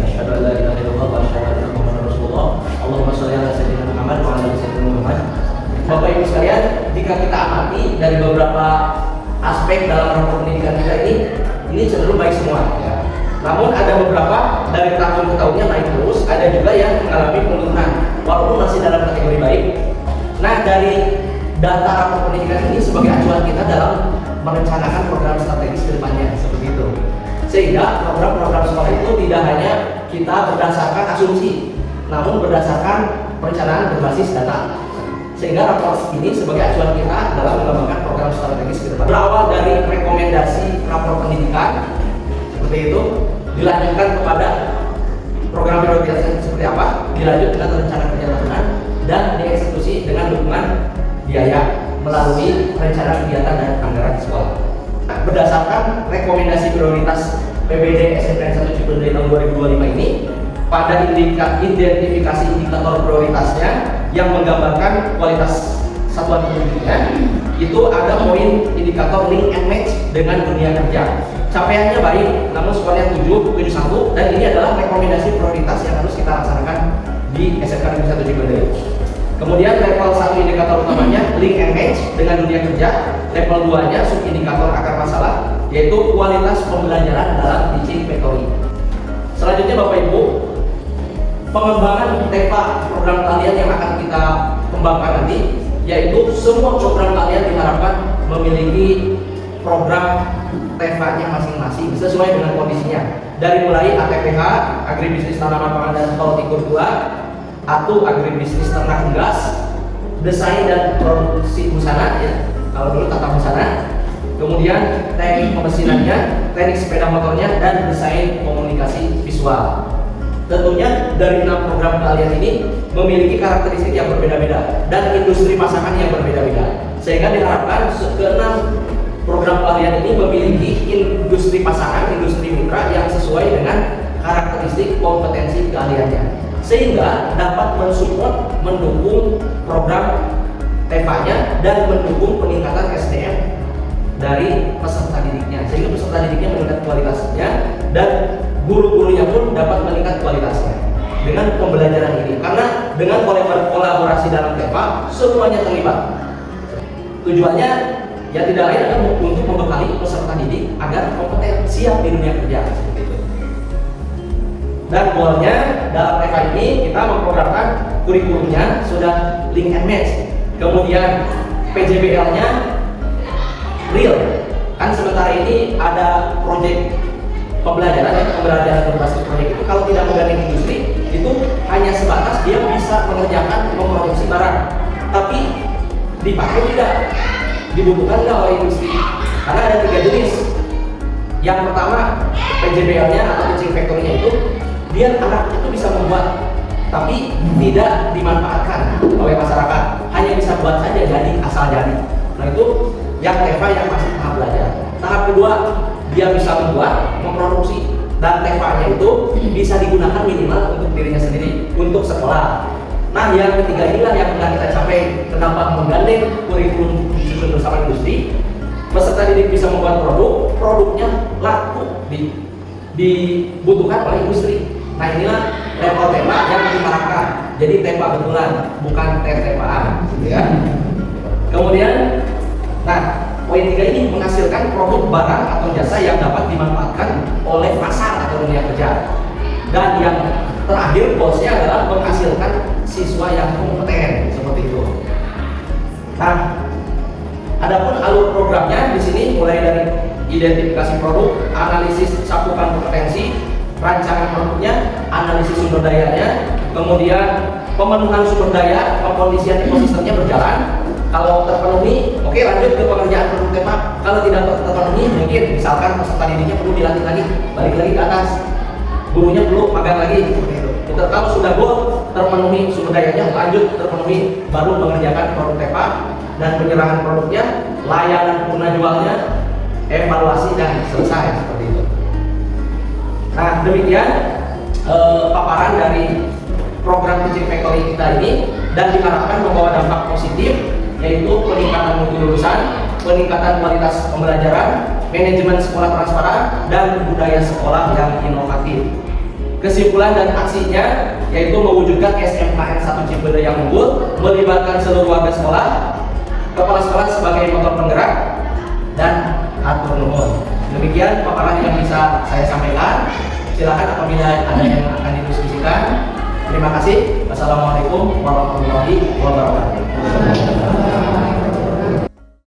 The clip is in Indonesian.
Asyhadu an la ilaha illallah wa asyhadu anna Muhammadar Rasulullah. Allahumma shalli ala sayyidina Muhammad wa ala ali sayyidina Muhammad. Bapak Ibu sekalian, jika kita amati dari beberapa aspek dalam rangka pendidikan kita ini cenderung baik semua ya. Namun ada beberapa dari tahun ke tahunnya naik terus, ada juga yang mengalami penurunan walaupun masih dalam kategori baik. Nah, dari data rangka pendidikan ini sebagai acuan kita dalam merencanakan program strategis ke depannya seperti itu. Sehingga program-program sekolah itu tidak hanya kita berdasarkan asumsi, namun berdasarkan perencanaan berbasis data. Sehingga rapor ini sebagai acuan kita dalam mengembangkan program strategis ke depan. Berawal dari rekomendasi rapor pendidikan seperti itu, dilanjutkan kepada program prioritasnya seperti apa, dilanjut dengan rencana kerja tahunan dan dieksekusi dengan dukungan biaya melalui rencana kegiatan dan anggaran sekolah. Berdasarkan rekomendasi prioritas PBD SNPN 1 Cikoneng tahun 2025 ini, pada identifikasi indikator prioritasnya yang menggambarkan kualitas satuan pendidiknya, itu ada poin indikator link and match dengan dunia kerja. Capaiannya baik, namun skornya 7.71 dan ini adalah rekomendasi prioritas yang harus kita laksanakan di SMK Negeri 1 Cikoneng. Kemudian level 1 indikator utamanya link and match dengan dunia kerja, level 2-nya subindikator akar masalah yaitu kualitas pembelajaran dalam teaching factory. Selanjutnya Bapak Ibu, pengembangan TEPA program kalian yang akan kita kembangkan nanti, yaitu semua program kalian diharapkan memiliki program TEPA-nya masing-masing sesuai dengan kondisinya. Dari mulai ATPH, agribisnis tanaman pangan dan hortikultura, atau agribisnis ternak unggas, desain dan produksi busana ya, kalau dulu tata busana, kemudian teknik pemesinannya, teknik sepeda motornya, dan desain komunikasi visual. Tentunya dari 6 program kalian ini memiliki karakteristik yang berbeda-beda dan industri pasangan yang berbeda-beda, sehingga diharapkan ke-6 program kalian ini memiliki industri pasangan, industri mitra yang sesuai dengan karakteristik kompetensi keahliannya, sehingga dapat mensupport, mendukung program TEPA-nya dan mendukung peningkatan SDM dari peserta didiknya, sehingga peserta didiknya meningkat kualitasnya dan guru-gurunya pun dapat meningkat kualitasnya dengan pembelajaran ini. Karena dengan kolaborasi dalam TEPA semuanya terlibat. Tujuannya ya tidak lain adalah untuk membekali peserta didik agar kompeten, siap di dunia kerja seperti itu. Dan goalnya dalam TEPA ini kita memprogramkan kurikulumnya sudah link and match, kemudian PJBL-nya real. Kan sementara ini ada proyek pembelajaran berbasis proyek itu kalau tidak menggandeng industri itu hanya sebatas dia bisa mengerjakan memproduksi barang, tapi dipakai tidak, dibutuhkan nggak oleh industri. Karena ada 3 jenis. Yang pertama PJBL-nya atau teaching factory-nya itu dia anak itu bisa membuat tapi tidak dimanfaatkan oleh masyarakat, hanya bisa buat saja jadi asal jadi. Nah itu yang TEPA yang masih tahap belajar. Tahap kedua dia bisa membuat, memproduksi, dan TEPA-nya itu bisa digunakan minimal untuk dirinya sendiri, untuk sekolah. Nah yang ketiga inilah yang akan kita capai. Kenapa menggandeng kurikulum disusun bersama industri, peserta didik bisa membuat produk, produknya laku dibutuhkan oleh industri. Nah inilah level TEPA yang diharapkan. Jadi TEPA betulan, bukan TEPA-an gitu ya. Kemudian nah poin 3 ini menghasilkan produk barang atau jasa yang dapat dimanfaatkan oleh pasar atau dunia kerja. Dan yang terakhir goalsnya adalah menghasilkan siswa yang kompeten seperti itu. Nah, adapun alur programnya di sini mulai dari identifikasi produk, analisis cakupan kompetensi, rancangan produknya, analisis sumber dayanya, kemudian pemenuhan sumber daya, pengkondisian ekosistemnya berjalan. Kalau terpenuhi, oke lanjut ke pengerjaan produk TEPA. Kalau tidak terpenuhi, mungkin misalkan peserta didiknya perlu dilatih lagi, balik lagi ke atas, gurunya perlu magang lagi seperti itu. Kalau sudah goal terpenuhi sumber dayanya, lanjut terpenuhi, baru mengerjakan produk TEPA dan penyerahan produknya, layanan purna jualnya, evaluasi dan selesai seperti itu. Nah demikian paparan dari program teaching factory kita ini, dan diharapkan membawa dampak positif, yaitu peningkatan mutu lulusan, peningkatan kualitas pembelajaran, manajemen sekolah transparan, dan budaya sekolah yang inovatif. Kesimpulan dan aksinya yaitu mewujudkan SMKN 1 Cimpende yang unggul, melibatkan seluruh warga sekolah, kepala sekolah sebagai motor penggerak, dan atur nuhun. Demikian paparan yang bisa saya sampaikan. Silakan apabila ada yang akan didiskusikan. Terima kasih. Wassalamualaikum warahmatullahi wabarakatuh.